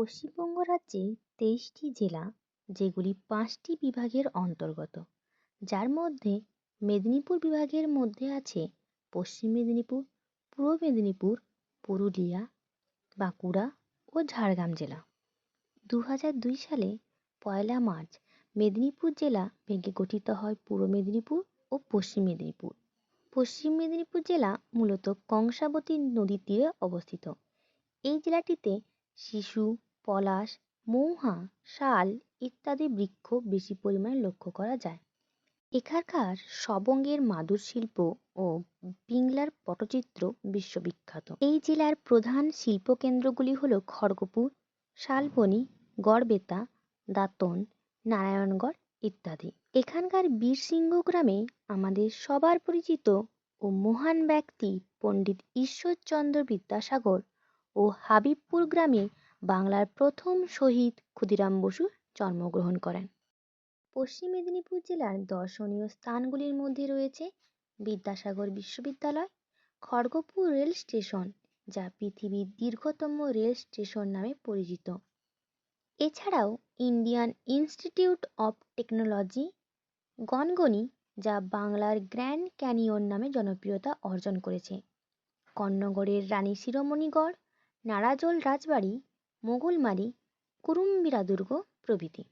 পশ্চিমবঙ্গ রাজ্যে 23টি জেলা, যেগুলি 5টি বিভাগের অন্তর্গত, যার মধ্যে মেদিনীপুর বিভাগের মধ্যে আছে পশ্চিম মেদিনীপুর, পূর্ব মেদিনীপুর, পুরুলিয়া, বাঁকুড়া ও ঝাড়গ্রাম জেলা। 2002 সালে 1 মার্চ মেদিনীপুর জেলা ভেঙে গঠিত হয় পূর্ব মেদিনীপুর ও পশ্চিম মেদিনীপুর। পশ্চিম মেদিনীপুর জেলা মূলত কংসাবতী নদীর তীরে অবস্থিত। এই জেলাটিতে শিশু, পলাশ, মৌহা, শাল ইত্যাদি বৃক্ষ বেশি পরিমাণে লক্ষ্য করা যায়। এখানকার সবঙ্গের মাদুর শিল্প ও পিংলার পটচিত্র বিশ্ববিখ্যাত। এই জেলার প্রধান শিল্পকেন্দ্রগুলি হল খড়গপুর, শালবনী, গড়বেতা, দাঁতন, নারায়ণগড় ইত্যাদি। এখানকার বীরসিংহ গ্রামে আমাদের সবার পরিচিত ও মহান ব্যক্তি পণ্ডিত ঈশ্বরচন্দ্র বিদ্যাসাগর ও হাবিবপুর গ্রামে বাংলার প্রথম শহীদ ক্ষুদিরাম বসু জন্মগ্রহণ করেন। পশ্চিম মেদিনীপুর জেলার দর্শনীয় স্থানগুলির মধ্যে রয়েছে বিদ্যাসাগর বিশ্ববিদ্যালয়, খড়গপুর রেল স্টেশন, যা পৃথিবীর দীর্ঘতম রেল স্টেশন নামে পরিচিত। এছাড়াও Indian institute of technology, Gangani, যা বাংলার গ্র্যান্ড ক্যানিয়ন নামে জনপ্রিয়তা অর্জন করেছে, কর্ণগড়ের রানী শিরোমণিগড়, নারাজল রাজবাড়ি, মোগলমারি, কুরুম্বিরা দুর্গ প্রভৃতি।